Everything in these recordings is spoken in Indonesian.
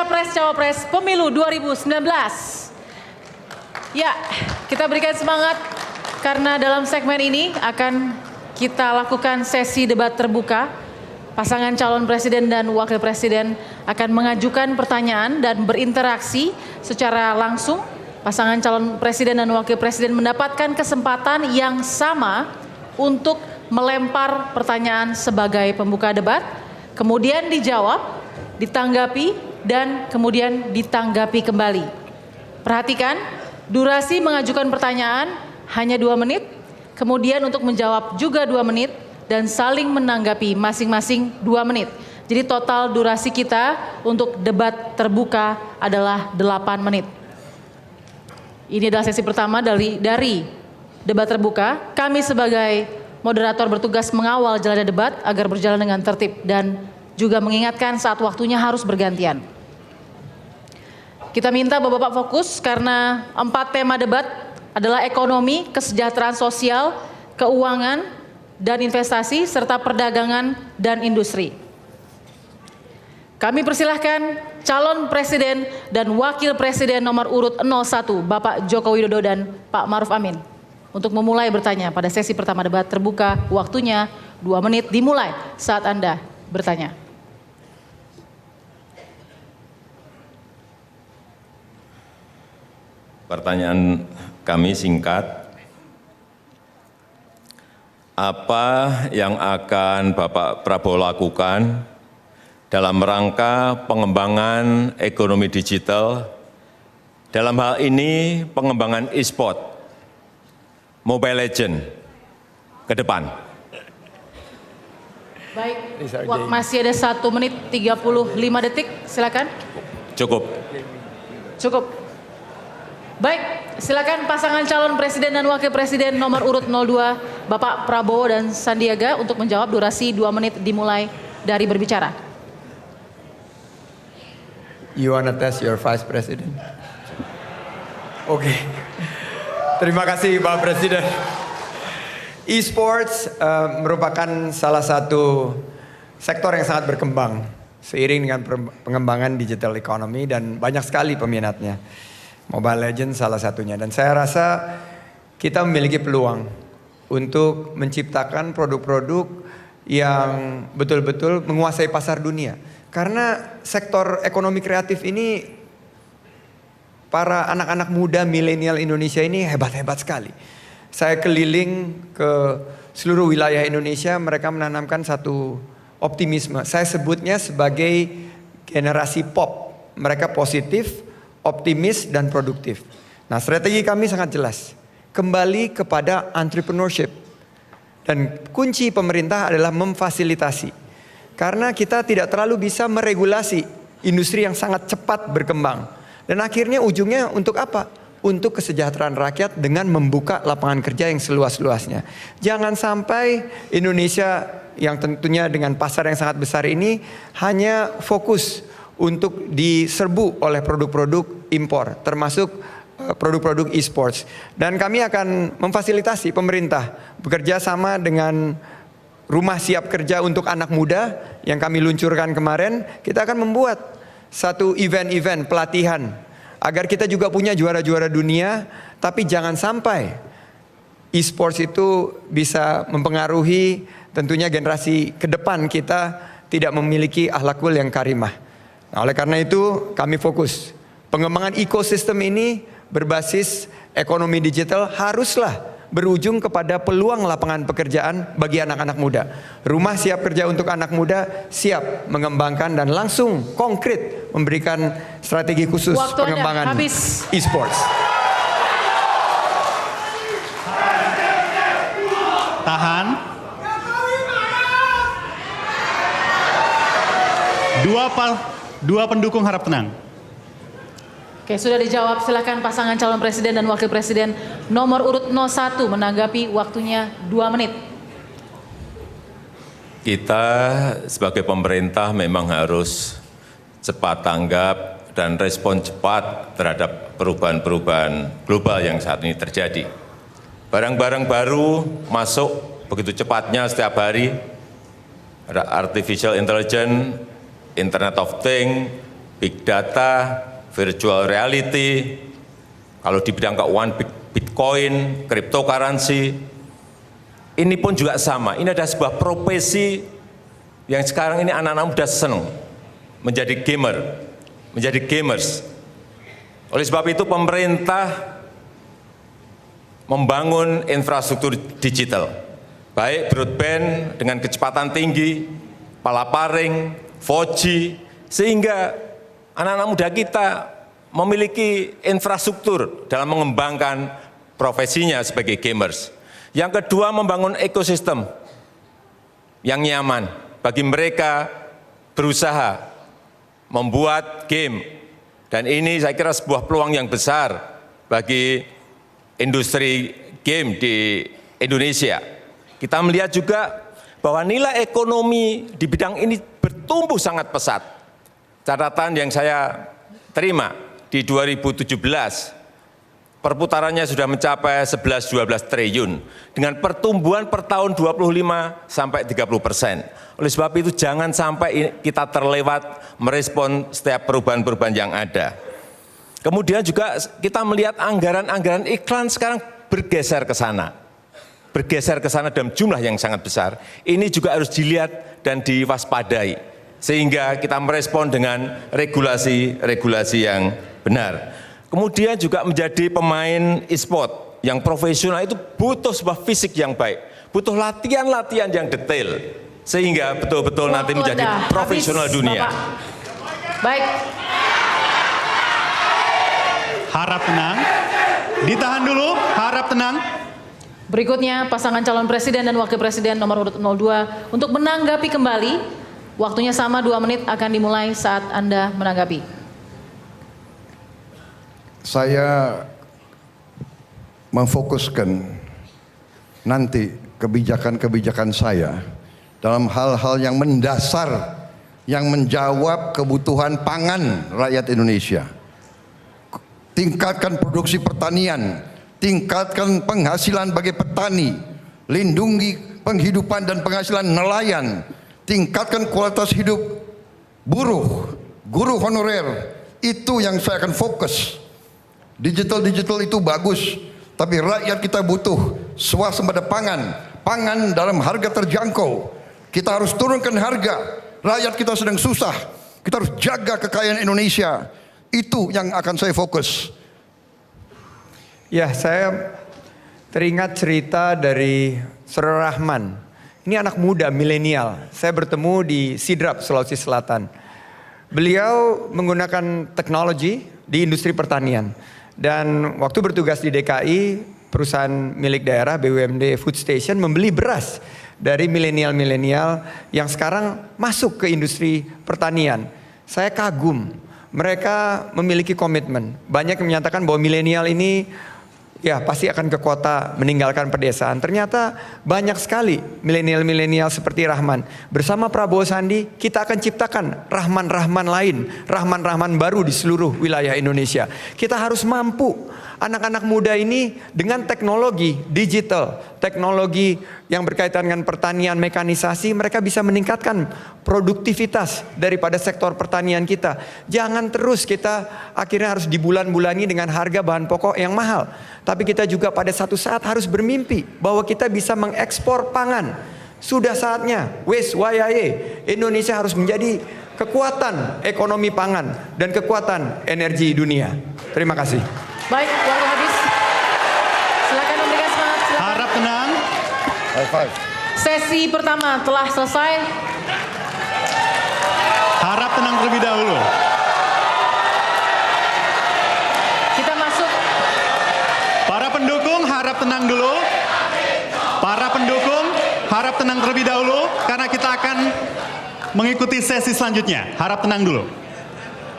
Capres-Cawapres Pemilu 2019. Ya, kita berikan semangat karena dalam segmen ini akan kita lakukan sesi debat terbuka. Pasangan calon presiden dan wakil presiden akan mengajukan pertanyaan dan berinteraksi secara langsung. Pasangan calon presiden dan wakil presiden mendapatkan kesempatan yang sama untuk melempar pertanyaan sebagai pembuka debat, kemudian dijawab, ditanggapi, dan kemudian ditanggapi kembali. Perhatikan, durasi mengajukan pertanyaan hanya 2 menit, kemudian untuk menjawab juga 2 menit, dan saling menanggapi masing-masing 2 menit. Jadi total durasi kita untuk debat terbuka adalah 8 menit. Ini adalah sesi pertama dari debat terbuka. Kami sebagai moderator bertugas mengawal jalannya debat agar berjalan dengan tertib dan juga mengingatkan saat waktunya harus bergantian. Kita minta Bapak-Bapak fokus karena 4 tema debat adalah ekonomi, kesejahteraan sosial, keuangan, dan investasi, serta perdagangan dan industri. Kami persilahkan calon presiden dan wakil presiden nomor urut 01, Bapak Joko Widodo dan Pak Ma'ruf Amin, untuk memulai bertanya pada sesi pertama debat terbuka. Waktunya 2 menit dimulai saat Anda bertanya. Pertanyaan kami singkat. Apa yang akan Bapak Prabowo lakukan dalam rangka pengembangan ekonomi digital, dalam hal ini pengembangan e-sport, Mobile Legends ke depan? Baik, masih ada 1 menit 35 detik, silakan. Cukup. Cukup. Baik, silakan pasangan calon presiden dan wakil presiden nomor urut 02, Bapak Prabowo dan Sandiaga untuk menjawab. Durasi 2 menit dimulai dari berbicara. You wanna test your vice president? Oke. Terima kasih Pak Presiden. E-sports merupakan salah satu sektor yang sangat berkembang seiring dengan pengembangan digital economy dan banyak sekali peminatnya. Mobile Legends salah satunya, dan saya rasa kita memiliki peluang untuk menciptakan produk-produk yang betul-betul menguasai pasar dunia. Karena sektor ekonomi kreatif ini, para anak-anak muda milenial Indonesia ini hebat-hebat sekali. Saya keliling ke seluruh wilayah Indonesia, mereka menanamkan satu optimisme. Saya sebutnya sebagai generasi pop. Mereka positif, optimis, dan produktif. Nah, strategi kami sangat jelas. Kembali kepada entrepreneurship. Dan kunci pemerintah adalah memfasilitasi. Karena kita tidak terlalu bisa meregulasi industri yang sangat cepat berkembang. Dan akhirnya ujungnya untuk apa? Untuk kesejahteraan rakyat dengan membuka lapangan kerja yang seluas-luasnya. Jangan sampai Indonesia yang tentunya dengan pasar yang sangat besar ini hanya fokus untuk diserbu oleh produk-produk impor, termasuk produk-produk e-sports. Dan kami akan memfasilitasi pemerintah bekerja sama dengan Rumah Siap Kerja untuk Anak Muda yang kami luncurkan kemarin. Kita akan membuat satu event-event pelatihan agar kita juga punya juara-juara dunia, tapi jangan sampai e-sports itu bisa mempengaruhi tentunya generasi ke depan kita tidak memiliki akhlakul yang karimah. Nah, oleh karena itu kami fokus pengembangan ekosistem ini berbasis ekonomi digital haruslah berujung kepada peluang lapangan pekerjaan bagi anak-anak muda. Rumah Siap Kerja untuk Anak Muda siap mengembangkan dan langsung konkret memberikan strategi khusus pengembangan e-sports. Tahan. Dua pendukung harap tenang. Oke, sudah dijawab. Silakan pasangan calon presiden dan wakil presiden nomor urut 01 menanggapi. Waktunya 2 menit. Kita sebagai pemerintah memang harus cepat tanggap dan respon cepat terhadap perubahan-perubahan global yang saat ini terjadi. Barang-barang baru masuk begitu cepatnya setiap hari. Ada artificial intelligence, Internet of Things, big data, virtual reality, kalau di bidang keuangan Bitcoin, cryptocurrency, ini pun juga sama. Ini ada sebuah profesi yang sekarang ini anak-anak muda senang menjadi gamer, menjadi gamers. Oleh sebab itu pemerintah membangun infrastruktur digital, baik broadband dengan kecepatan tinggi, palaparing, 4G, sehingga anak-anak muda kita memiliki infrastruktur dalam mengembangkan profesinya sebagai gamers. Yang kedua, membangun ekosistem yang nyaman bagi mereka berusaha membuat game. Dan ini saya kira sebuah peluang yang besar bagi industri game di Indonesia. Kita melihat juga bahwa nilai ekonomi di bidang ini bertumbuh sangat pesat. Catatan yang saya terima di 2017, perputarannya sudah mencapai 11-12 triliun dengan pertumbuhan per tahun 25 sampai 30%. Oleh sebab itu jangan sampai kita terlewat merespon setiap perubahan-perubahan yang ada. Kemudian juga kita melihat anggaran-anggaran iklan sekarang bergeser ke sana. Bergeser ke sana dalam jumlah yang sangat besar. Ini juga harus dilihat dan diwaspadai. Sehingga kita merespon dengan regulasi-regulasi yang benar. Kemudian juga menjadi pemain e-sport yang profesional itu butuh sebuah fisik yang baik. Butuh latihan-latihan yang detail. Sehingga betul-betul nanti menjadi profesional dunia. Bapak. Baik. Harap tenang. Ditahan dulu, harap tenang. Berikutnya pasangan calon presiden dan wakil presiden nomor urut 02 untuk menanggapi kembali. Waktunya sama 2 menit akan dimulai saat Anda menanggapi. Saya memfokuskan nanti kebijakan-kebijakan saya dalam hal-hal yang mendasar yang menjawab kebutuhan pangan rakyat Indonesia. Tingkatkan produksi pertanian, tingkatkan penghasilan bagi petani, lindungi penghidupan dan penghasilan nelayan, tingkatkan kualitas hidup buruh, guru honorer. Itu yang saya akan fokus. Digital itu bagus, tapi rakyat kita butuh swasembada pangan, pangan dalam harga terjangkau. Kita harus turunkan harga. Rakyat kita sedang susah. Kita harus jaga kekayaan Indonesia. Itu yang akan saya fokus. Ya, saya teringat cerita dari Saudara Rahman. Ini anak muda milenial. Saya bertemu di Sidrap, Sulawesi Selatan. Beliau menggunakan teknologi di industri pertanian. Dan waktu bertugas di DKI, perusahaan milik daerah BUMD Food Station membeli beras dari milenial-milenial yang sekarang masuk ke industri pertanian. Saya kagum. Mereka memiliki komitmen. Banyak yang menyatakan bahwa milenial ini ya pasti akan ke kota meninggalkan pedesaan. Ternyata banyak sekali milenial-milenial seperti Rahman. Bersama Prabowo Sandi kita akan ciptakan Rahman-Rahman lain, Rahman-Rahman baru di seluruh wilayah Indonesia. Kita harus mampu anak-anak muda ini dengan teknologi digital, teknologi yang berkaitan dengan pertanian, mekanisasi, mereka bisa meningkatkan produktivitas daripada sektor pertanian kita. Jangan terus kita akhirnya harus dibulan-bulani dengan harga bahan pokok yang mahal. Tapi kita juga pada satu saat harus bermimpi bahwa kita bisa mengekspor pangan. Sudah saatnya, wes wayahe, Indonesia harus menjadi kekuatan ekonomi pangan dan kekuatan energi dunia. Terima kasih. Baik, waktu habis. Silakan memberikan semangat. Silakan. Harap tenang. Sesi pertama telah selesai. Harap tenang terlebih dahulu. Kita masuk. Para pendukung harap tenang dulu. Para pendukung harap tenang terlebih dahulu karena kita akan mengikuti sesi selanjutnya. Harap tenang dulu.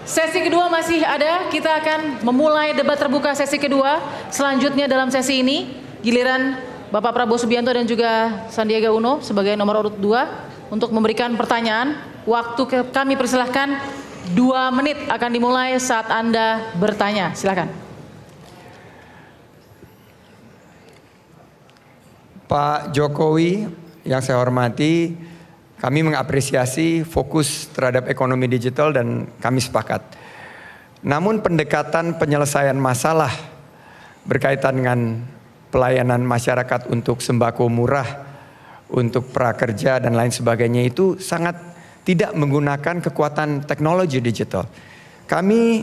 Sesi kedua masih ada. Kita akan memulai debat terbuka sesi kedua. Selanjutnya dalam sesi ini giliran Bapak Prabowo Subianto dan juga Sandiaga Uno sebagai nomor urut 2 untuk memberikan pertanyaan. Waktu kami persilahkan 2 menit akan dimulai saat Anda bertanya. Silakan. Pak Jokowi yang saya hormati, Kami mengapresiasi fokus terhadap ekonomi digital dan kami sepakat. Namun pendekatan penyelesaian masalah berkaitan dengan pelayanan masyarakat untuk sembako murah, untuk prakerja dan lain sebagainya itu sangat tidak menggunakan kekuatan teknologi digital. Kami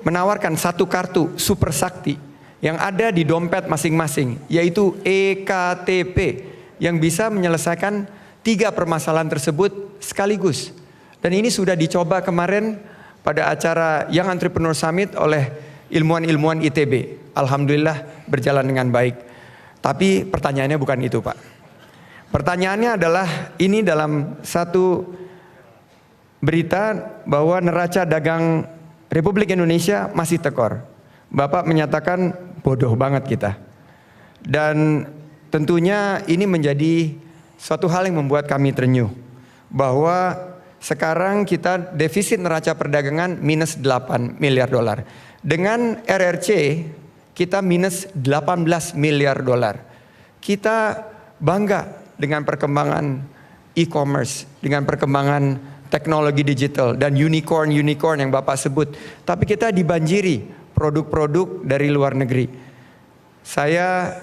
menawarkan satu kartu super sakti yang ada di dompet masing-masing, yaitu eKTP, yang bisa menyelesaikan 3 permasalahan tersebut sekaligus. Dan ini sudah dicoba kemarin pada acara Young Entrepreneur Summit oleh ilmuwan-ilmuwan ITB. Alhamdulillah berjalan dengan baik. Tapi pertanyaannya bukan itu, Pak. Pertanyaannya adalah, ini dalam satu berita bahwa neraca dagang Republik Indonesia masih tekor. Bapak menyatakan bodoh banget kita. Dan tentunya ini menjadi suatu hal yang membuat kami terenyuh. Bahwa sekarang kita defisit neraca perdagangan minus 8 miliar dolar. Dengan RRC kita minus 18 miliar dolar. Kita bangga dengan perkembangan e-commerce, dengan perkembangan teknologi digital dan unicorn yang Bapak sebut. Tapi kita dibanjiri produk-produk dari luar negeri. Saya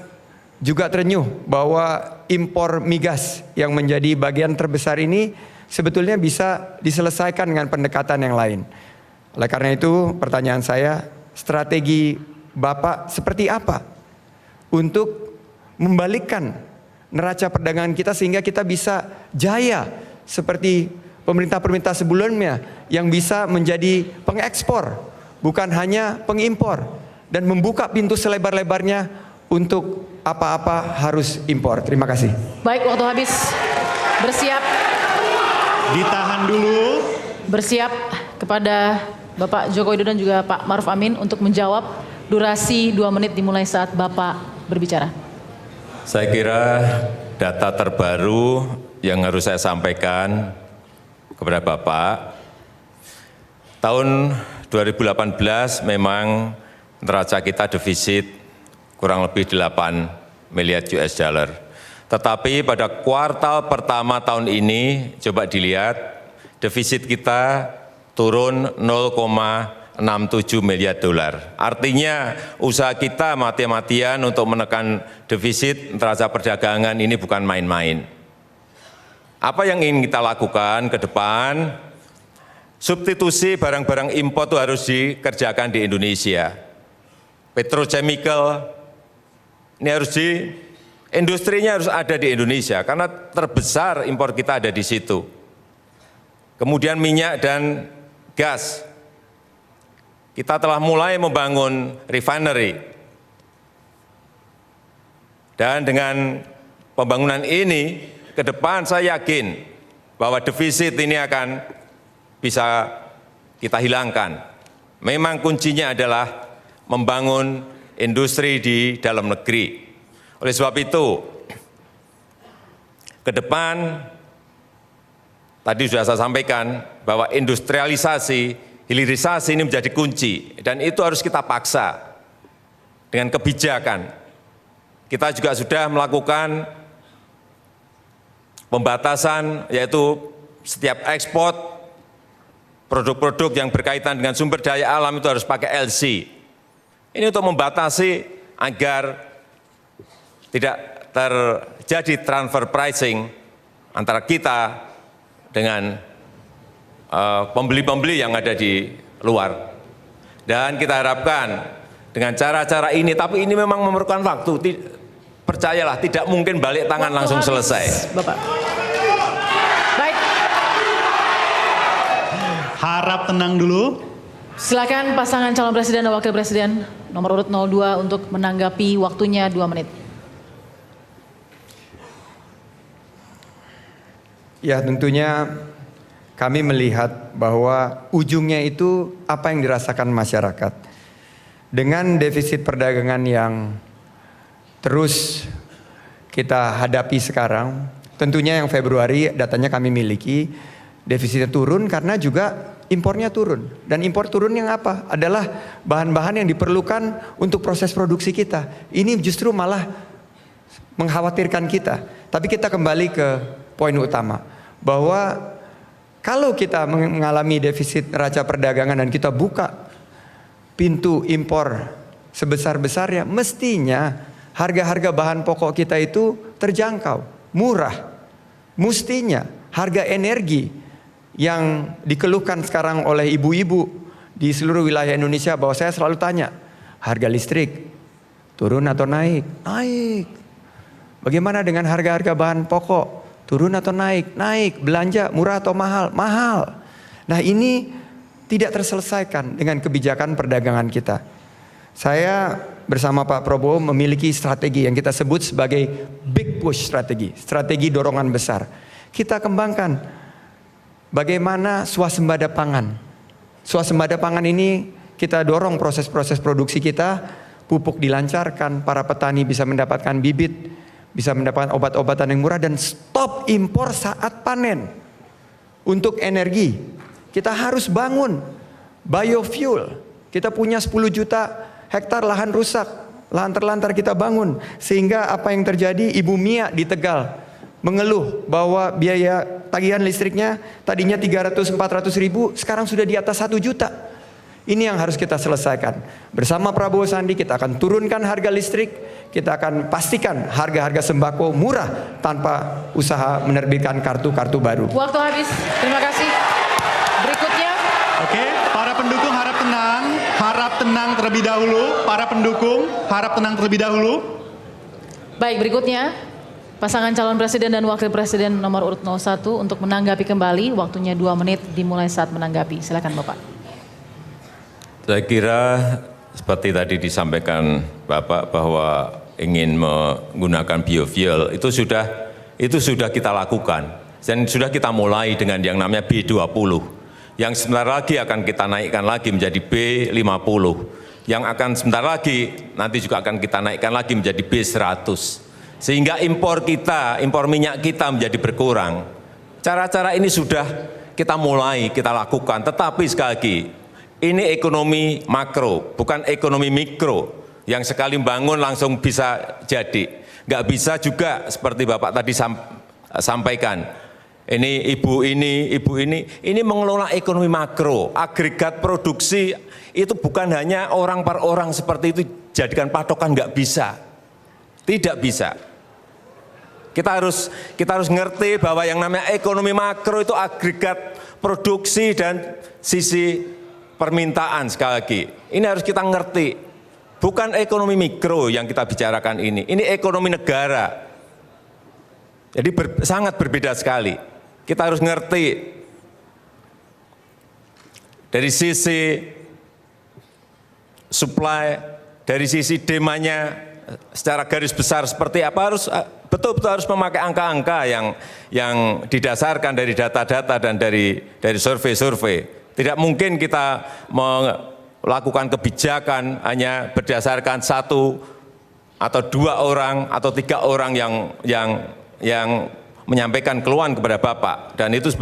juga terenyuh bahwa impor migas yang menjadi bagian terbesar ini sebetulnya bisa diselesaikan dengan pendekatan yang lain. Oleh karena itu pertanyaan saya, strategi Bapak seperti apa untuk membalikkan neraca perdagangan kita sehingga kita bisa jaya seperti pemerintah-pemerintah sebelumnya yang bisa menjadi pengekspor bukan hanya pengimpor dan membuka pintu selebar-lebarnya untuk apa-apa harus impor. Terima kasih. Baik, waktu habis. Bersiap. Ditahan dulu. Bersiap kepada Bapak Joko Widodo dan juga Pak Maruf Amin untuk menjawab. Durasi 2 menit dimulai saat Bapak berbicara. Saya kira data terbaru yang harus saya sampaikan kepada Bapak, tahun 2018 memang neraca kita defisit kurang lebih 8 miliar US dollar. Tetapi pada kuartal pertama tahun ini, coba dilihat, defisit kita turun 0,67 miliar dolar. Artinya usaha kita mati-matian untuk menekan defisit neraca perdagangan ini bukan main-main. Apa yang ingin kita lakukan ke depan? Substitusi barang-barang impor itu harus dikerjakan di Indonesia. Petrochemical, ini harus industrinya harus ada di Indonesia karena terbesar impor kita ada di situ. Kemudian minyak dan gas. Kita telah mulai membangun refinery. Dan dengan pembangunan ini ke depan saya yakin bahwa defisit ini akan bisa kita hilangkan. Memang kuncinya adalah membangun industri di dalam negeri. Oleh sebab itu, ke depan, tadi sudah saya sampaikan bahwa industrialisasi, hilirisasi ini menjadi kunci. Dan itu harus kita paksa dengan kebijakan. Kita juga sudah melakukan pembatasan, yaitu setiap ekspor, produk-produk yang berkaitan dengan sumber daya alam itu harus pakai LC. Ini untuk membatasi agar tidak terjadi transfer pricing antara kita dengan pembeli-pembeli yang ada di luar. Dan kita harapkan dengan cara-cara ini, tapi ini memang memerlukan waktu. Percayalah, tidak mungkin balik tangan langsung selesai. Bapak. Baik. Harap tenang dulu. Silakan pasangan calon presiden dan wakil presiden nomor urut 02 untuk menanggapi, waktunya 2 menit. Ya, tentunya kami melihat bahwa ujungnya itu apa yang dirasakan masyarakat. Dengan defisit perdagangan yang terus kita hadapi sekarang, tentunya yang Februari datanya kami miliki, defisitnya turun karena juga impornya turun. Dan impor turun yang apa? Adalah bahan-bahan yang diperlukan untuk proses produksi kita. Ini justru malah mengkhawatirkan kita. Tapi kita kembali ke poin utama. bahwa kalau kita mengalami defisit neraca perdagangan dan kita buka pintu impor sebesar-besarnya, mestinya harga-harga bahan pokok kita itu terjangkau, murah. Mestinya harga energi yang dikeluhkan sekarang oleh ibu-ibu di seluruh wilayah Indonesia, bahwa saya selalu tanya, harga listrik turun atau naik? Naik. Bagaimana dengan harga-harga bahan pokok? Turun atau naik? Naik. Belanja murah atau mahal? Mahal. Nah, ini tidak terselesaikan dengan kebijakan perdagangan kita. Saya bersama Pak Prabowo memiliki strategi yang kita sebut sebagai big push strategi dorongan besar. Kita kembangkan bagaimana swasembada pangan. Swasembada pangan ini kita dorong proses-proses produksi kita, pupuk dilancarkan, para petani bisa mendapatkan bibit, bisa mendapatkan obat-obatan yang murah, dan stop impor saat panen. Untuk energi, kita harus bangun biofuel. Kita punya 10 juta hektar lahan rusak, lahan terlantar kita bangun. Sehingga apa yang terjadi, Ibu Mia di Tegal mengeluh bahwa biaya tagihan listriknya tadinya 300-400 ribu, sekarang sudah di atas 1 juta. Ini yang harus kita selesaikan. Bersama Prabowo Sandi kita akan turunkan harga listrik, kita akan pastikan harga-harga sembako murah tanpa usaha menerbitkan kartu-kartu baru. Waktu habis, terima kasih. Berikutnya. Oke, para pendukung harap tenang terlebih dahulu. Para pendukung harap tenang terlebih dahulu. Baik, berikutnya pasangan calon presiden dan wakil presiden nomor urut 01 untuk menanggapi kembali. Waktunya 2 menit dimulai saat menanggapi. Silakan Bapak. Saya kira seperti tadi disampaikan Bapak bahwa ingin menggunakan biofuel itu sudah kita lakukan dan sudah kita mulai dengan yang namanya B20 yang sebentar lagi akan kita naikkan lagi menjadi B50 yang akan sebentar lagi nanti juga akan kita naikkan lagi menjadi B100 sehingga impor minyak kita menjadi berkurang. Cara-cara ini sudah kita mulai kita lakukan, tetapi sekali lagi ini ekonomi makro, bukan ekonomi mikro. Yang sekali bangun langsung bisa jadi. Nggak bisa juga seperti Bapak tadi sampaikan. Ini ibu ini mengelola ekonomi makro. Agregat produksi itu bukan hanya orang per orang seperti itu jadikan patokan, nggak bisa. Tidak bisa. Kita harus ngerti bahwa yang namanya ekonomi makro itu agregat produksi dan sisi permintaan sekali lagi. Ini harus kita ngerti. Bukan ekonomi mikro yang kita bicarakan ini ekonomi negara. Jadi sangat berbeda sekali. Kita harus ngerti dari sisi supply, dari sisi demandnya secara garis besar seperti apa, harus betul-betul harus memakai angka-angka yang didasarkan dari data-data dan dari survei-survei. Tidak mungkin kita melakukan kebijakan hanya berdasarkan 1 atau 2 orang atau 3 orang yang menyampaikan keluhan kepada Bapak. Dan itu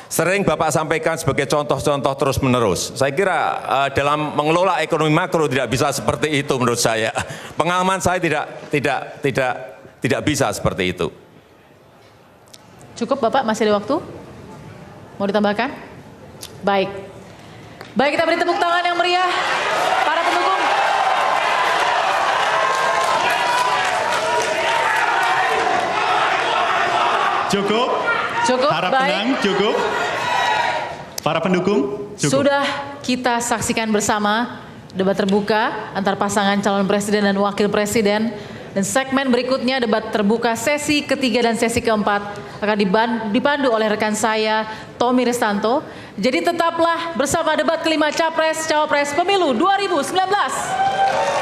sering Bapak sampaikan sebagai contoh-contoh terus-menerus. Saya kira dalam mengelola ekonomi makro tidak bisa seperti itu menurut saya. Pengalaman saya tidak bisa seperti itu. Cukup Bapak, masih ada waktu? Mau ditambahkan? Baik, kita beri tepuk tangan yang meriah para pendukung. Cukup. Harap baik. tenang, cukup. Para pendukung, cukup. Sudah kita saksikan bersama debat terbuka antar pasangan calon presiden dan wakil presiden. Dan segmen berikutnya debat terbuka sesi ketiga dan sesi keempat akan dipandu oleh rekan saya Tommy Restanto. Jadi tetaplah bersama debat kelima Capres Cawapres Pemilu 2019.